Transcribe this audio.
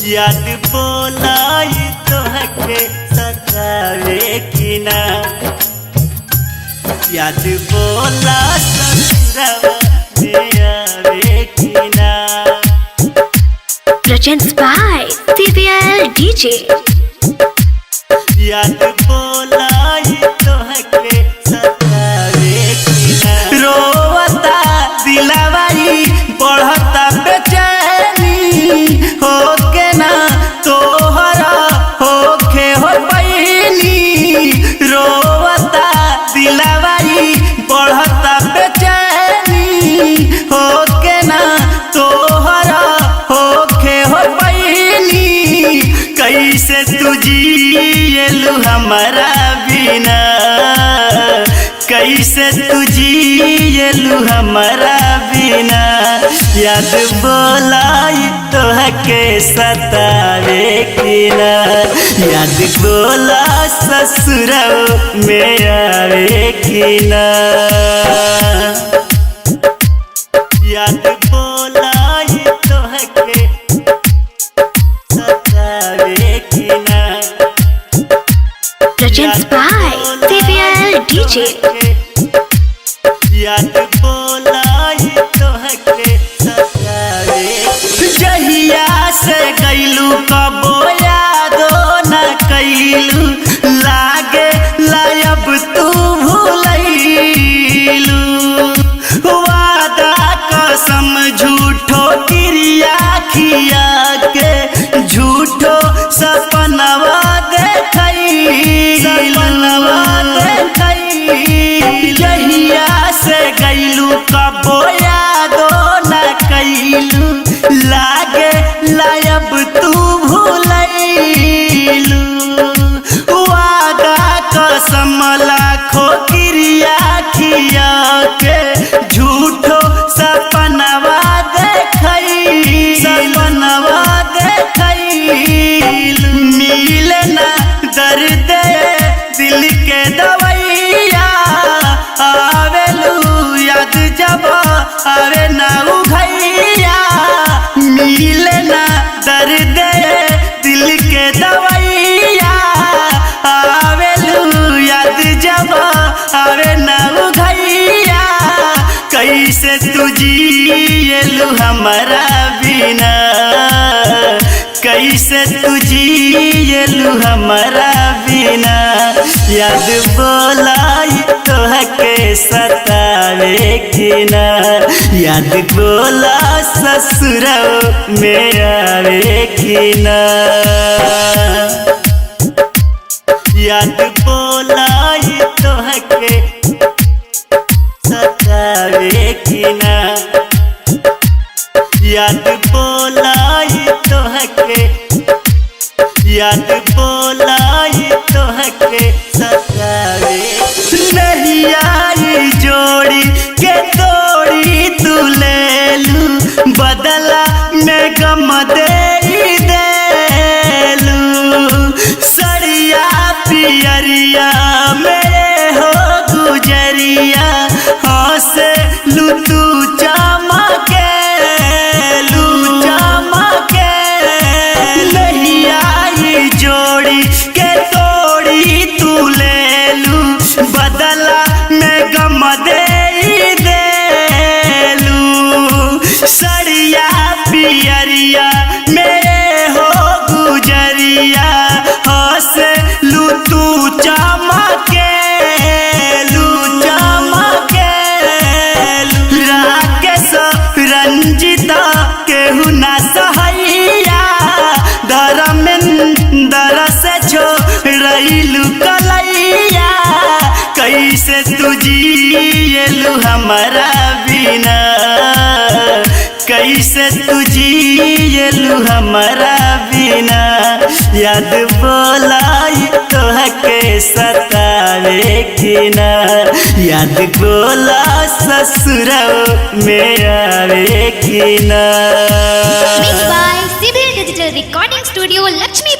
याद बोलाई तोहके सतावे कि ना, याद बोला ससुरवा में आवे कि ना। Presents by CVL DJ। याद बोलाई तोहके सतावे कि ना, रोवता दिलवाई बढ़ता बेचैनी होके ना तोहरा होके हो पैनी, रोवता दिलवाई बढ़ता बेचैनी होके ना तोहरा होके हो पैनी। कैसे तू जियलू हमारा बिना, कैसे तू जियलू हमारा बिना। याद बोलाई तोहके सतावे कि ना, याद बोला ससुरवा में आवे कि ना। याद बोलाई तोहके सतावे कि ना। Presents by CVL DJ। याद बोलाई तोहके सतावे, जहिया से गइलू कबो यादो न कइलू, लागे लायब तू भूलैलू। वादा कसम झूठो क्रिया खिया के, झूठो सपनवा जहिया से गइलू कबो यादो न कइलू, लागे लायब तू भूलैलू। वादा कसम लाखो क्रिया खिया के, झूठो सपनवा देखैलू। मिले ना दर्द दिल के दवैया, आवेलू याद जब आवे ना उघैया। मिले ना दर्द दिल के दवैया, आवेलू याद जब आवे ना उघैया। कैसे तू जियलू हमारा बिना, कैसे तू जियलू हमारा बिना। याद बोलाई तोहके सतावे कि ना, याद बोला ससुरवा में आवे कि ना। याद बोलाई तोहके सतावे कि ना, याद बोलाई तोहके, याद बोलाई तोहके सतावे। नहीं आई जोड़ी के तोड़ी तू लेलू, बदला में गम दे देलू। सड़िया पियरिया मेरे हो गुजरिया, हंसे लू तू चमके जोड़ी के तोड़ी तू लेलू, बदला में गम दे देलू। सड़िया पियरिया मेरे हो गुजरिया, हंसे लू तू चमके राकेश रंजिता केहू ना सहैया, धर्मेंद्र से छोड़लू कलैया। कैसे तू जियलू हमारा बिना, कैसे तू जियलू हमारा बिना। याद बोलाई तोहके सतावे कि ना, याद बोला ससुरवा में आवे कि ना। Mixed by CVL Digital Recording Studio, Lakshmi।